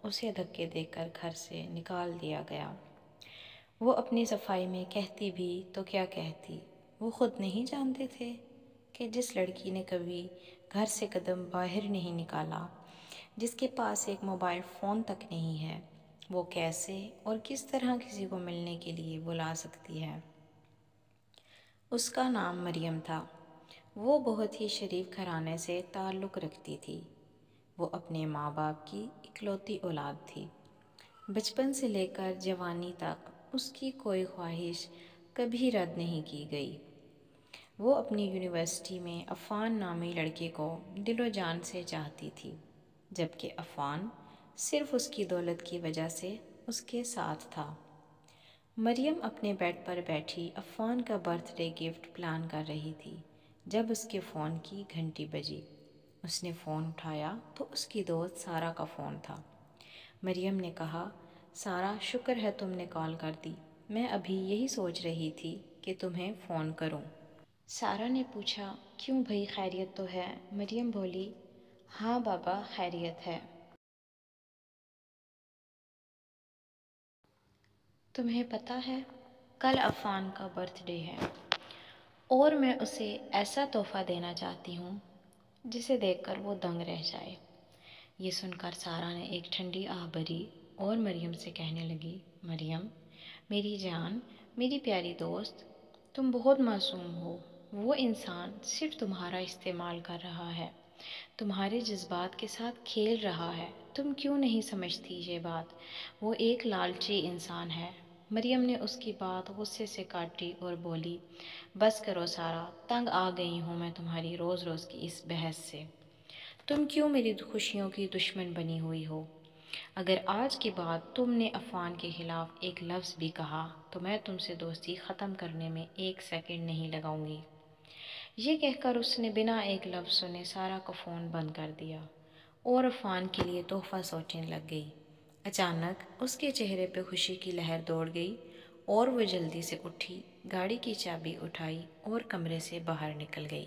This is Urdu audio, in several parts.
اسے دھکے دے کر گھر سے نکال دیا گیا۔ وہ اپنی صفائی میں کہتی بھی تو کیا کہتی، وہ خود نہیں جانتے تھے کہ جس لڑکی نے کبھی گھر سے قدم باہر نہیں نکالا، جس کے پاس ایک موبائل فون تک نہیں ہے، وہ کیسے اور کس طرح کسی کو ملنے کے لیے بلا سکتی ہے۔ اس کا نام مریم تھا۔ وہ بہت ہی شریف گھرانے سے تعلق رکھتی تھی۔ وہ اپنے ماں باپ کی اکلوتی اولاد تھی۔ بچپن سے لے کر جوانی تک اس کی کوئی خواہش کبھی رد نہیں کی گئی۔ وہ اپنی یونیورسٹی میں عفان نامی لڑکے کو دل و جان سے چاہتی تھی، جبکہ عفان صرف اس کی دولت کی وجہ سے اس کے ساتھ تھا۔ مریم اپنے بیڈ پر بیٹھی عفان کا برتھ ڈے گفٹ پلان کر رہی تھی جب اس کے فون کی گھنٹی بجی۔ اس نے فون اٹھایا تو اس کی دوست سارہ کا فون تھا۔ مریم نے کہا، سارہ، شکر ہے تم نے کال کر دی، میں ابھی یہی سوچ رہی تھی کہ تمہیں فون کروں۔ سارہ نے پوچھا، کیوں بھئی، خیریت تو ہے؟ مریم بولی، ہاں بابا، خیریت ہے۔ تمہیں پتہ ہے کل عفان کا برتھ ڈے ہے اور میں اسے ایسا تحفہ دینا چاہتی ہوں جسے دیکھ کر وہ دنگ رہ جائے۔ یہ سن کر سارہ نے ایک ٹھنڈی آہ بھری اور مریم سے کہنے لگی، مریم میری جان، میری پیاری دوست، تم بہت معصوم ہو۔ وہ انسان صرف تمہارا استعمال کر رہا ہے، تمہارے جذبات کے ساتھ کھیل رہا ہے۔ تم کیوں نہیں سمجھتی یہ بات؟ وہ ایک لالچی انسان ہے۔ مریم نے اس کی بات غصے سے کاٹی اور بولی، بس کرو سارہ، تنگ آ گئی ہوں میں تمہاری روز روز کی اس بحث سے۔ تم کیوں میری خوشیوں کی دشمن بنی ہوئی ہو؟ اگر آج کے بعد تم نے عفان کے خلاف ایک لفظ بھی کہا تو میں تم سے دوستی ختم کرنے میں ایک سیکنڈ نہیں لگاؤں گی۔ یہ کہہ کر اس نے بنا ایک لفظ سنے سارہ کا فون بند کر دیا اور عفان کے لیے تحفہ سوچنے لگ گئی۔ اچانک اس کے چہرے پہ خوشی کی لہر دوڑ گئی اور وہ جلدی سے اٹھی، گاڑی کی چابی اٹھائی اور کمرے سے باہر نکل گئی۔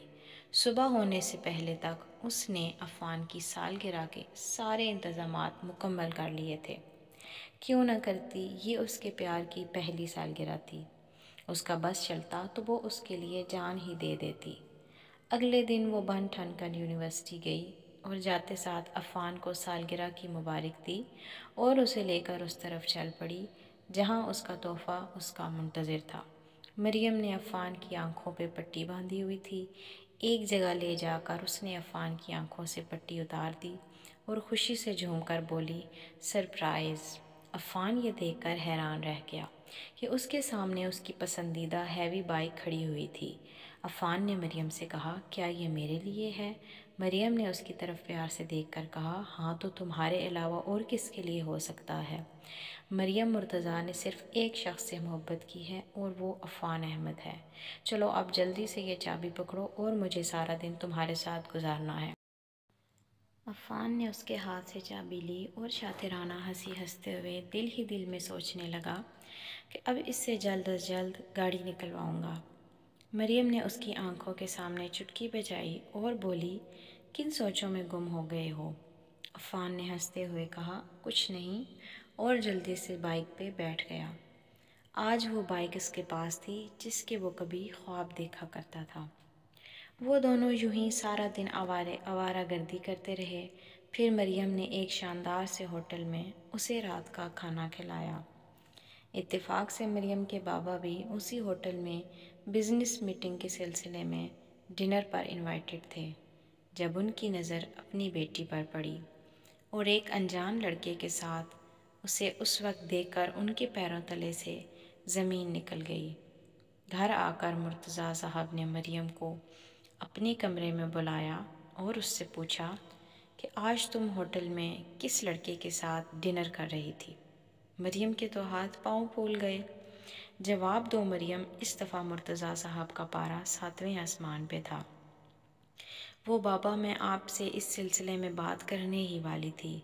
صبح ہونے سے پہلے تک اس نے عفان کی سالگرہ کے سارے انتظامات مکمل کر لیے تھے۔ کیوں نہ کرتی، یہ اس کے پیار کی پہلی سالگرہ تھی۔ اس کا بس چلتا تو وہ اس کے لیے جان ہی دے دیتی۔ اگلے دن وہ بن ٹھن کر یونیورسٹی گئی اور جاتے ساتھ عفان کو سالگرہ کی مبارک دی اور اسے لے کر اس طرف چل پڑی جہاں اس کا تحفہ اس کا منتظر تھا۔ مریم نے عفان کی آنکھوں پہ پٹی باندھی ہوئی تھی۔ ایک جگہ لے جا کر اس نے عفان کی آنکھوں سے پٹی اتار دی اور خوشی سے جھوم کر بولی، سرپرائز! عفان یہ دیکھ کر حیران رہ گیا کہ اس کے سامنے اس کی پسندیدہ ہیوی بائک کھڑی ہوئی تھی۔ عفان نے مریم سے کہا، کیا یہ میرے لیے ہے؟ مریم نے اس کی طرف پیار سے دیکھ کر کہا، ہاں تو تمہارے علاوہ اور کس کے لیے ہو سکتا ہے؟ مریم مرتضیٰ نے صرف ایک شخص سے محبت کی ہے اور وہ عفان احمد ہے۔ چلو اب جلدی سے یہ چابی پکڑو اور مجھے سارا دن تمہارے ساتھ گزارنا ہے۔ عفان نے اس کے ہاتھ سے چابی لی اور شاطرانہ ہنسی ہنستے ہوئے دل ہی دل میں سوچنے لگا کہ اب اس سے جلد از جلد گاڑی نکلواؤں گا۔ مریم نے اس کی آنکھوں کے سامنے چٹکی بجائی اور بولی، کن سوچوں میں گم ہو گئے ہو؟ عفان نے ہنستے ہوئے کہا، کچھ نہیں، اور جلدی سے بائک پہ بیٹھ گیا۔ آج وہ بائک اس کے پاس تھی جس کے وہ کبھی خواب دیکھا کرتا تھا۔ وہ دونوں یوں ہی سارا دن آوارہ گردی کرتے رہے۔ پھر مریم نے ایک شاندار سے ہوٹل میں اسے رات کا کھانا کھلایا۔ اتفاق سے مریم کے بابا بھی اسی ہوٹل میں بزنس میٹنگ کے سلسلے میں ڈنر پر انوائٹڈ تھے جب ان کی نظر اپنی بیٹی پر پڑی اور ایک انجان لڑکے کے ساتھ اسے اس وقت دیکھ کر ان کے پیروں تلے سے زمین نکل گئی۔ گھر آ کر مرتضیٰ صاحب نے مریم کو اپنے کمرے میں بلایا اور اس سے پوچھا کہ آج تم ہوٹل میں کس لڑکے کے ساتھ ڈنر کر رہی تھی؟ مریم کے تو ہاتھ پاؤں پھول گئے۔ جواب دو مریم، اس دفعہ مرتضیٰ صاحب کا پارا 7ویں آسمان پہ تھا۔ وہ بابا، میں آپ سے اس سلسلے میں بات کرنے ہی والی تھی۔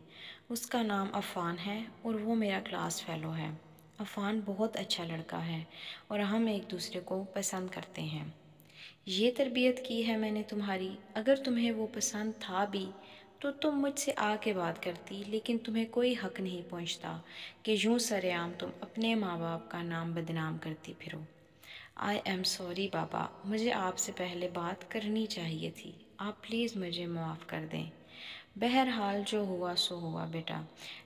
اس کا نام عفان ہے اور وہ میرا کلاس فیلو ہے۔ عفان بہت اچھا لڑکا ہے اور ہم ایک دوسرے کو پسند کرتے ہیں۔ یہ تربیت کی ہے میں نے تمہاری، اگر تمہیں وہ پسند تھا بھی تو تم مجھ سے آ کے بات کرتی، لیکن تمہیں کوئی حق نہیں پہنچتا کہ یوں سرعام تم اپنے ماں باپ کا نام بدنام کرتی پھرو۔ آئی ایم سوری بابا، مجھے آپ سے پہلے بات کرنی چاہیے تھی، آپ پلیز مجھے معاف کر دیں۔ بہرحال جو ہوا سو ہوا بیٹا،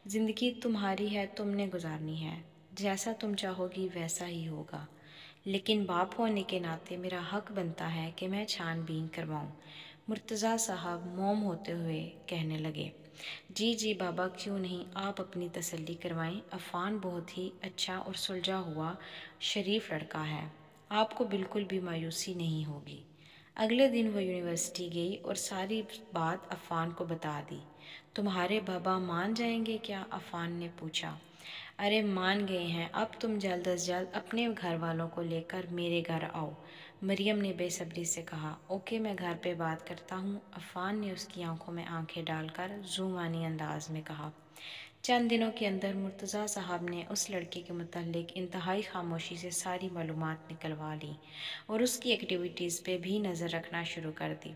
زندگی تمہاری ہے، تم نے گزارنی ہے، جیسا تم چاہو گی ویسا ہی ہوگا، لیکن باپ ہونے کے ناطے میرا حق بنتا ہے کہ میں چھان بین کرواؤں۔ مرتضیٰ صاحب موم ہوتے ہوئے کہنے لگے، جی جی بابا، کیوں نہیں، آپ اپنی تسلی کروائیں، عفان بہت ہی اچھا اور سلجھا ہوا شریف لڑکا ہے، آپ کو بالکل بھی مایوسی نہیں ہوگی۔ اگلے دن وہ یونیورسٹی گئی اور ساری بات عفان کو بتا دی۔ تمہارے بابا مان جائیں گے کیا؟ عفان نے پوچھا۔ ارے مان گئے ہیں، اب تم جلد از جلد اپنے گھر والوں کو لے کر میرے گھر آؤ، مریم نے بے صبری سے کہا۔ اوکے، میں گھر پہ بات کرتا ہوں، عفان نے اس کی آنکھوں میں آنکھیں ڈال کر زومانی انداز میں کہا۔ چند دنوں کے اندر مرتضیٰ صاحب نے اس لڑکی کے متعلق انتہائی خاموشی سے ساری معلومات نکلوا لیں اور اس کی ایکٹیویٹیز پہ بھی نظر رکھنا شروع کر دی،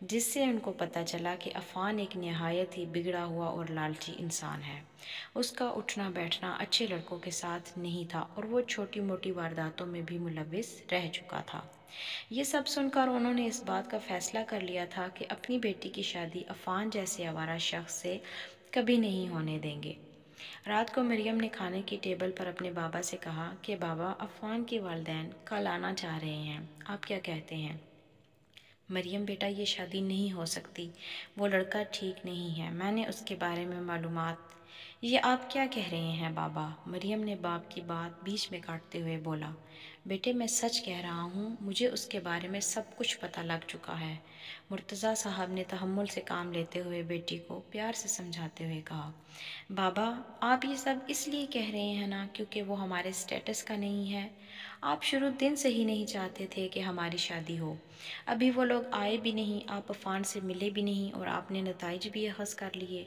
جس سے ان کو پتہ چلا کہ عفان ایک نہایت ہی بگڑا ہوا اور لالچی انسان ہے۔ اس کا اٹھنا بیٹھنا اچھے لڑکوں کے ساتھ نہیں تھا اور وہ چھوٹی موٹی وارداتوں میں بھی ملوث رہ چکا تھا۔ یہ سب سن کر انہوں نے اس بات کا فیصلہ کر لیا تھا کہ اپنی بیٹی کی شادی عفان جیسے آوارہ شخص سے کبھی نہیں ہونے دیں گے۔ رات کو مریم نے کھانے کی ٹیبل پر اپنے بابا سے کہا کہ بابا، عفان کے والدین کل آنا چاہ رہے ہیں، آپ کیا کہتے ہیں؟ مریم بیٹا، یہ شادی نہیں ہو سکتی، وہ لڑکا ٹھیک نہیں ہے، میں نے اس کے بارے میں معلومات۔ یہ آپ کیا کہہ رہے ہیں بابا؟ مریم نے باپ کی بات بیچ میں کاٹتے ہوئے بولا۔ بیٹے، میں سچ کہہ رہا ہوں، مجھے اس کے بارے میں سب کچھ پتہ لگ چکا ہے، مرتضیٰ صاحب نے تحمل سے کام لیتے ہوئے بیٹی کو پیار سے سمجھاتے ہوئے کہا۔ بابا، آپ یہ سب اس لیے کہہ رہے ہیں نا کیونکہ وہ ہمارے سٹیٹس کا نہیں ہے؟ آپ شروع دن سے ہی نہیں چاہتے تھے کہ ہماری شادی ہو، ابھی وہ لوگ آئے بھی نہیں، آپ عفان سے ملے بھی نہیں اور آپ نے نتائج بھی اخذ کر لیے۔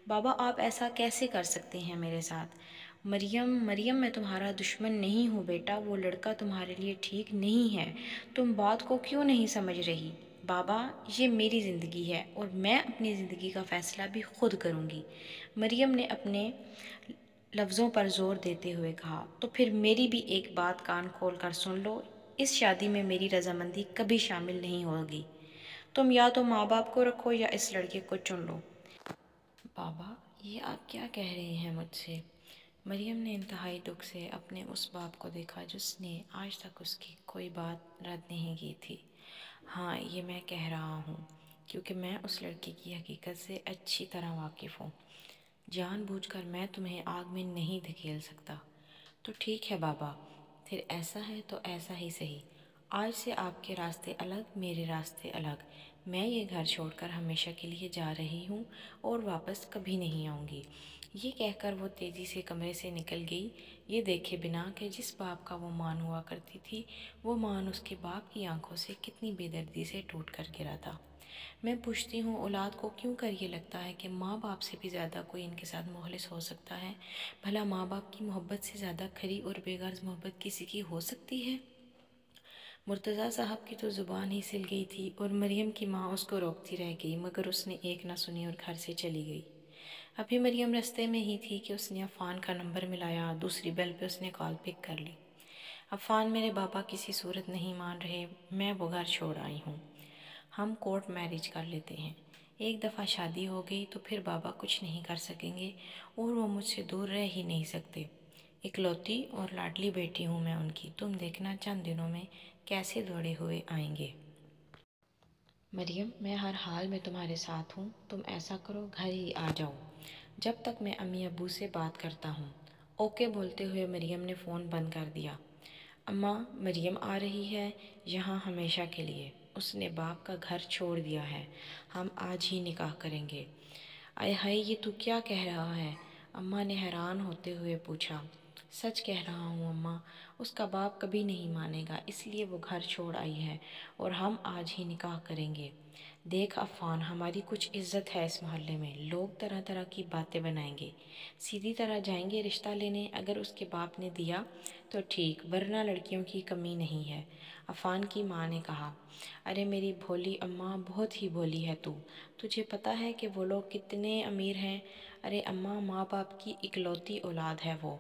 بابا، آپ ایسا کیسے کر سکتے ہیں میرے ساتھ؟ مریم میں تمہارا دشمن نہیں ہوں بیٹا، وہ لڑکا تمہارے لیے ٹھیک نہیں ہے، تم بات کو کیوں نہیں سمجھ رہی؟ بابا، یہ میری زندگی ہے اور میں اپنی زندگی کا فیصلہ بھی خود کروں گی، مریم نے اپنے لفظوں پر زور دیتے ہوئے کہا۔ تو پھر میری بھی ایک بات کان کھول کر سن لو، اس شادی میں میری رضامندی کبھی شامل نہیں ہوگی، تم یا تو ماں باپ کو رکھو یا اس لڑکے کو چن لو۔ بابا، یہ آپ کیا کہہ رہے ہیں مجھ سے؟ مریم نے انتہائی دکھ سے اپنے اس باپ کو دیکھا جس نے آج تک اس کی کوئی بات رد نہیں کی تھی۔ ہاں، یہ میں کہہ رہا ہوں کیونکہ میں اس لڑکی کی حقیقت سے اچھی طرح واقف ہوں، جان بوجھ کر میں تمہیں آگ میں نہیں دھکیل سکتا۔ تو ٹھیک ہے بابا، پھر ایسا ہے تو ایسا ہی صحیح، آج سے آپ کے راستے الگ، میرے راستے الگ، میں یہ گھر چھوڑ کر ہمیشہ کے لیے جا رہی ہوں اور واپس کبھی نہیں آؤں گی۔ یہ کہہ کر وہ تیزی سے کمرے سے نکل گئی، یہ دیکھے بنا کہ جس باپ کا وہ مان ہوا کرتی تھی، وہ مان اس کے باپ کی آنکھوں سے کتنی بے دردی سے ٹوٹ کر گرا تھا۔ میں پوچھتی ہوں، اولاد کو کیوں کر یہ لگتا ہے کہ ماں باپ سے بھی زیادہ کوئی ان کے ساتھ مخلص ہو سکتا ہے؟ بھلا ماں باپ کی محبت سے زیادہ کھری اور بے غرض محبت کسی کی ہو سکتی ہے؟ مرتضیٰ صاحب کی تو زبان ہی سل گئی تھی اور مریم کی ماں اس کو روکتی رہ گئی، مگر اس نے ایک نہ سنی اور گھر سے چلی گئی۔ ابھی مریم رستے میں ہی تھی کہ اس نے عفان کا نمبر ملایا، دوسری بیل پہ اس نے کال پک کر لی۔ عفان، میرے بابا کسی صورت نہیں مان رہے، میں وہ گھر چھوڑ آئی ہوں، ہم کورٹ میرج کر لیتے ہیں، ایک دفعہ شادی ہو گئی تو پھر بابا کچھ نہیں کر سکیں گے اور وہ مجھ سے دور رہ ہی نہیں سکتے، اکلوتی اور لاڈلی بیٹی ہوں میں ان کی، تم دیکھنا چند دنوں میں کیسے دوڑے ہوئے آئیں گے۔ مریم، میں ہر حال میں تمہارے ساتھ ہوں، تم ایسا کرو گھر ہی آ جاؤ، جب تک میں امی ابو سے بات کرتا ہوں۔ اوکے بولتے ہوئے مریم نے فون بند کر دیا۔ اماں، مریم آ رہی ہے یہاں ہمیشہ کے لیے، اس نے باپ کا گھر چھوڑ دیا ہے، ہم آج ہی نکاح کریں گے۔ آئے ہائے، یہ تو کیا کہہ رہا ہے؟ اماں نے حیران ہوتے ہوئے پوچھا۔ سچ کہہ رہا ہوں اماں، اس کا باپ کبھی نہیں مانے گا، اس لیے وہ گھر چھوڑ آئی ہے اور ہم آج ہی نکاح کریں گے۔ دیکھ عفان، ہماری کچھ عزت ہے اس محلے میں، لوگ طرح طرح کی باتیں بنائیں گے، سیدھی طرح جائیں گے رشتہ لینے، اگر اس کے باپ نے دیا تو ٹھیک، ورنہ لڑکیوں کی کمی نہیں ہے۔ عفان کی ماں نے کہا، ارے میری بھولی اماں، بہت ہی بھولی ہے تو، تجھے پتہ ہے کہ وہ لوگ کتنے امیر ہیں؟ ارے اماں، ماں باپ کی اکلوتی اولاد ہے وہ،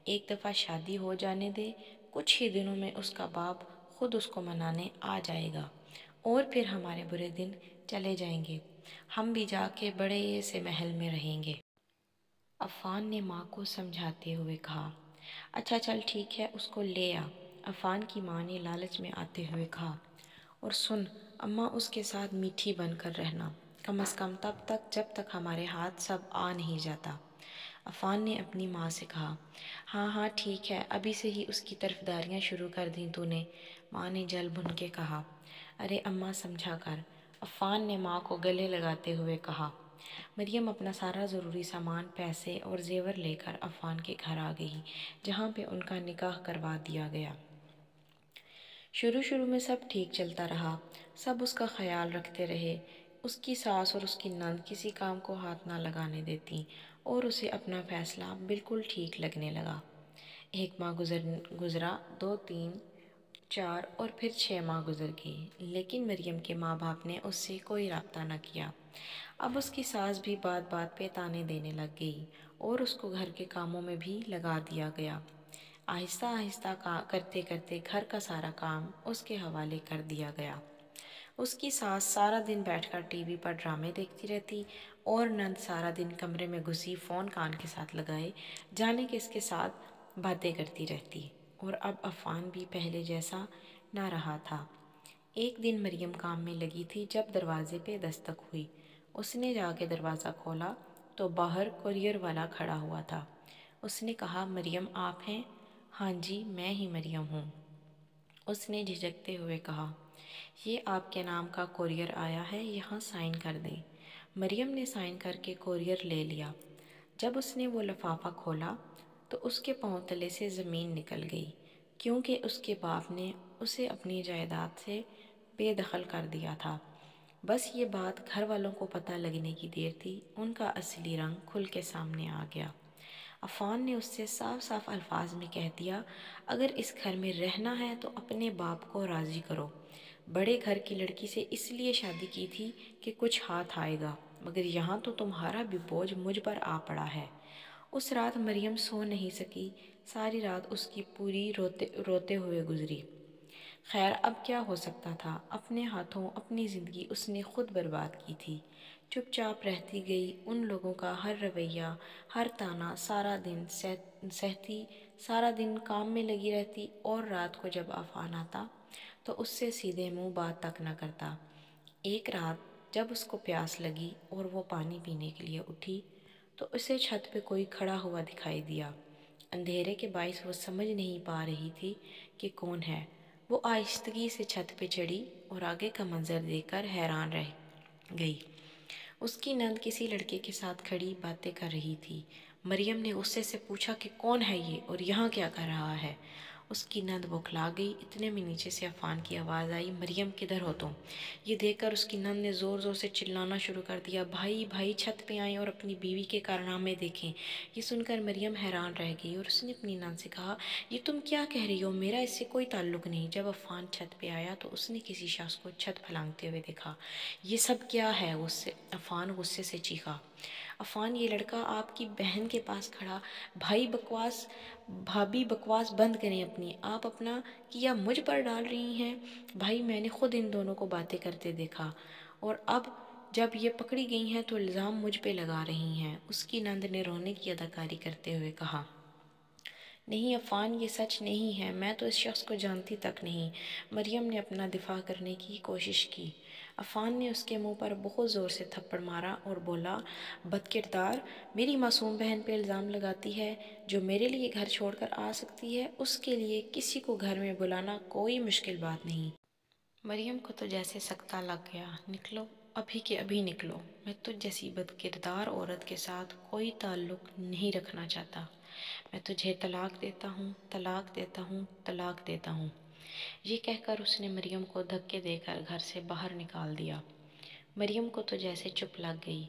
ایک دفعہ شادی ہو جانے دے، کچھ ہی دنوں میں اس کا باپ خود اس کو منانے آ جائے گا، اور پھر ہمارے برے دن چلے جائیں گے، ہم بھی جا کے بڑے سے محل میں رہیں گے۔ عفان نے ماں کو سمجھاتے ہوئے کہا، اچھا چل ٹھیک ہے، اس کو لے آ۔ عفان کی ماں نے لالچ میں آتے ہوئے کہا، اور سن اماں، اس کے ساتھ میٹھی بن کر رہنا، کم از کم تب تک جب تک ہمارے ہاتھ سب آ نہیں جاتا۔ عفان نے اپنی ماں سے کہا، ہاں ہاں ٹھیک ہے، ابھی سے ہی اس کی طرفداریاں شروع کر دیں تو نے؟ ماں نے جل بھن کے کہا، ارے اماں سمجھا کر۔ عفان نے ماں کو گلے لگاتے ہوئے کہا۔ مریم اپنا سارا ضروری سامان، پیسے اور زیور لے کر عفان کے گھر آ گئی، جہاں پہ ان کا نکاح کروا دیا گیا۔ شروع میں سب ٹھیک چلتا رہا، سب اس کا خیال رکھتے رہے، اس کی ساس اور اس کی نند کسی کام کو ہاتھ نہ لگانے دیتی، اور اسے اپنا فیصلہ بالکل ٹھیک لگنے لگا۔ ایک ماہ گزرا، 2، 3، 4 اور پھر 6 ماہ گزر گئے، لیکن مریم کے ماں باپ نے اس سے کوئی رابطہ نہ کیا۔ اب اس کی ساس بھی بات بات پہ تانے دینے لگ گئی، اور اس کو گھر کے کاموں میں بھی لگا دیا گیا۔ آہستہ آہستہ کرتے کرتے گھر کا سارا کام اس کے حوالے کر دیا گیا۔ اس کی ساس سارا دن بیٹھ کر ٹی وی پر ڈرامے دیکھتی رہتی، اور نند سارا دن کمرے میں گھسی فون کان کے ساتھ لگائے جانے کہ اس کے ساتھ باتیں کرتی رہتی، اور اب عفان بھی پہلے جیسا نہ رہا تھا۔ ایک دن مریم کام میں لگی تھی جب دروازے پہ دستک ہوئی۔ اس نے جا کے دروازہ کھولا تو باہر کورئیر والا کھڑا ہوا تھا۔ اس نے کہا، مریم آپ ہیں؟ ہاں جی، میں ہی مریم ہوں۔ اس نے جھجکتے ہوئے کہا، یہ آپ کے نام کا کورئیر آیا ہے، یہاں سائن کر دیں۔ مریم نے سائن کر کے کورئیر لے لیا۔ جب اس نے وہ لفافہ کھولا تو اس کے پاؤں تلے سے زمین نکل گئی، کیونکہ اس کے باپ نے اسے اپنی جائیداد سے بے دخل کر دیا تھا۔ بس یہ بات گھر والوں کو پتہ لگنے کی دیر تھی، ان کا اصلی رنگ کھل کے سامنے آ گیا۔ عفان نے اس سے صاف صاف الفاظ میں کہہ دیا، اگر اس گھر میں رہنا ہے تو اپنے باپ کو راضی کرو۔ بڑے گھر کی لڑکی سے اس لیے شادی کی تھی کہ کچھ ہاتھ آئے گا، مگر یہاں تو تمہارا بھی بوجھ مجھ پر آ پڑا ہے۔ اس رات مریم سو نہیں سکی، ساری رات اس کی پوری روتے ہوئے گزری۔ خیر اب کیا ہو سکتا تھا، اپنے ہاتھوں اپنی زندگی اس نے خود برباد کی تھی۔ چپ چاپ رہتی گئی، ان لوگوں کا ہر رویہ، ہر طعنہ سارا دن سہتی، سارا دن کام میں لگی رہتی، اور رات کو جب عفان آتا تو اس سے سیدھے منہ بات تک نہ کرتا۔ ایک رات جب اس کو پیاس لگی اور وہ پانی پینے کے لیے اٹھی تو اسے چھت پہ کوئی کھڑا ہوا دکھائی دیا۔ اندھیرے کے باعث وہ سمجھ نہیں پا رہی تھی کہ کون ہے۔ وہ آہستگی سے چھت پہ چڑھی اور آگے کا منظر دیکھ کر حیران رہ گئی۔ اس کی نند کسی لڑکے کے ساتھ کھڑی باتیں کر رہی تھی۔ مریم نے غصے سے پوچھا کہ کون ہے یہ اور یہاں کیا کر رہا ہے؟ اس کی نند بوکھلا گئی۔ اتنے میں نیچے سے عفان کی آواز آئی، مریم کدھر ہو تم؟ یہ دیکھ کر اس کی نند نے زور زور سے چلانا شروع کر دیا، بھائی بھائی چھت پہ آئیں اور اپنی بیوی کے کارنامے دیکھیں۔ یہ سن کر مریم حیران رہ گئی اور اس نے اپنی نند سے کہا، یہ تم کیا کہہ رہی ہو؟ میرا اس سے کوئی تعلق نہیں۔ جب عفان چھت پہ آیا تو اس نے کسی شخص کو چھت پھلانگتے ہوئے دیکھا۔ یہ سب کیا ہے؟ عفان غصے سے چیخا۔ عفان، یہ لڑکا آپ کی بہن کے پاس کھڑا، بھابی بکواس بند کریں اپنی، آپ اپنا کیا مجھ پر ڈال رہی ہیں۔ بھائی میں نے خود ان دونوں کو باتیں کرتے دیکھا، اور اب جب یہ پکڑی گئی ہیں تو الزام مجھ پہ لگا رہی ہیں۔ اس کی نند نے رونے کی اداکاری کرتے ہوئے کہا، نہیں عفان، یہ سچ نہیں ہے، میں تو اس شخص کو جانتی تک نہیں۔ مریم نے اپنا دفاع کرنے کی کوشش کی۔ عفان نے اس کے منہ پر بہت زور سے تھپڑ مارا اور بولا، بد کردار، میری معصوم بہن پہ الزام لگاتی ہے، جو میرے لیے گھر چھوڑ کر آ سکتی ہے، اس کے لیے کسی کو گھر میں بلانا کوئی مشکل بات نہیں۔ مریم کو تو جیسے سکتہ لگ گیا، نکلو، ابھی کے ابھی نکلو، میں تجھ جیسی بد کردار عورت کے ساتھ کوئی تعلق نہیں رکھنا چاہتا۔ میں تجھے طلاق دیتا ہوں، طلاق دیتا ہوں، طلاق دیتا ہوں۔ یہ کہہ کر اس نے مریم کو دھکے دے کر گھر سے باہر نکال دیا۔ مریم کو تو جیسے چپ لگ گئی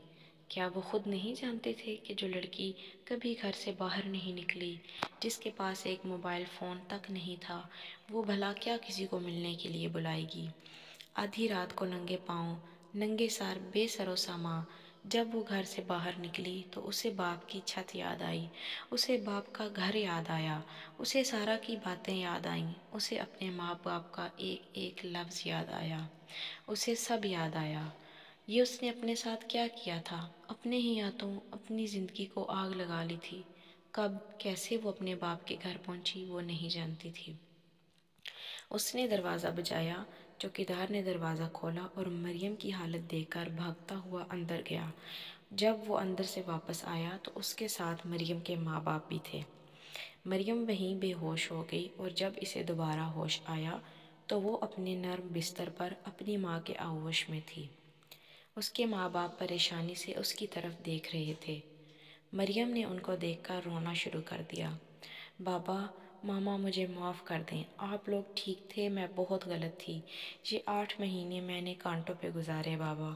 کیا وہ خود نہیں جانتے تھے کہ جو لڑکی کبھی گھر سے باہر نہیں نکلی، جس کے پاس ایک موبائل فون تک نہیں تھا، وہ بھلا کیا کسی کو ملنے کے لیے بلائے گی؟ آدھی رات کو ننگے پاؤں، ننگے سر، بے سر و سامان جب وہ گھر سے باہر نکلی تو اسے باپ کی چھت یاد آئی، اسے باپ کا گھر یاد آیا، اسے سارا کی باتیں یاد آئیں، اسے اپنے ماں باپ کا ایک ایک لفظ یاد آیا، اسے سب یاد آیا۔ یہ اس نے اپنے ساتھ کیا کیا تھا؟ اپنے ہی ہاتھوں اپنی زندگی کو آگ لگا لی تھی۔ کب، کیسے وہ اپنے باپ کے گھر پہنچی وہ نہیں جانتی تھی۔ اس نے دروازہ بجایا، چوکیدار نے دروازہ کھولا اور مریم کی حالت دیکھ کر بھاگتا ہوا اندر گیا۔ جب وہ اندر سے واپس آیا تو اس کے ساتھ مریم کے ماں باپ بھی تھے۔ مریم وہیں بے ہوش ہو گئی اور جب اسے دوبارہ ہوش آیا تو وہ اپنے نرم بستر پر اپنی ماں کے آغوش میں تھی۔ اس کے ماں باپ پریشانی سے اس کی طرف دیکھ رہے تھے۔ مریم نے ان کو دیکھ کر رونا شروع کر دیا۔ بابا، ماما، مجھے معاف کر دیں، آپ لوگ ٹھیک تھے، میں بہت غلط تھی۔ یہ 8 مہینے میں نے کانٹوں پہ گزارے بابا۔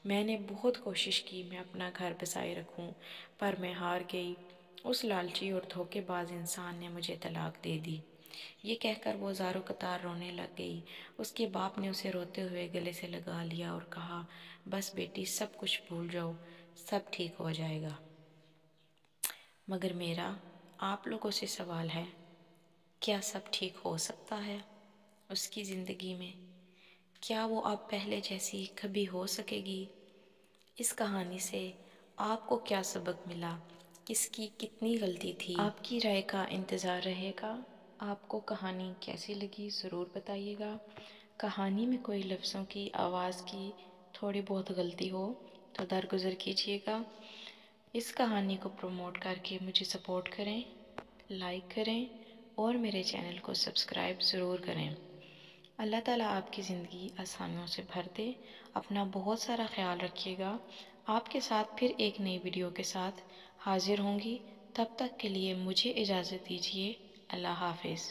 میں نے بہت کوشش کی میں اپنا گھر بسائے رکھوں، پر میں ہار گئی۔ اس لالچی اور دھوکے باز انسان نے مجھے طلاق دے دی۔ یہ کہہ کر وہ زاروں قطار رونے لگ گئی۔ اس کے باپ نے اسے روتے ہوئے گلے سے لگا لیا اور کہا، بس بیٹی، سب کچھ بھول جاؤ، سب ٹھیک ہو جائے گا۔ مگر میرا آپ لوگوں سے سوال ہے، کیا سب ٹھیک ہو سکتا ہے اس کی زندگی میں؟ کیا وہ اب پہلے جیسی کبھی ہو سکے گی؟ اس کہانی سے آپ کو کیا سبق ملا؟ کس کی کتنی غلطی تھی؟ آپ کی رائے کا انتظار رہے گا۔ آپ کو کہانی کیسی لگی ضرور بتائیے گا۔ کہانی میں کوئی لفظوں کی، آواز کی تھوڑی بہت غلطی ہو تو درگزر کیجیے گا۔ اس کہانی کو پروموٹ کر کے مجھے سپورٹ کریں، لائک کریں اور میرے چینل کو سبسکرائب ضرور کریں۔ اللہ تعالیٰ آپ کی زندگی آسانیوں سے بھر دے۔ اپنا بہت سارا خیال رکھیے گا۔ آپ کے ساتھ پھر ایک نئی ویڈیو کے ساتھ حاضر ہوں گی۔ تب تک کے لیے مجھے اجازت دیجیے۔ اللہ حافظ۔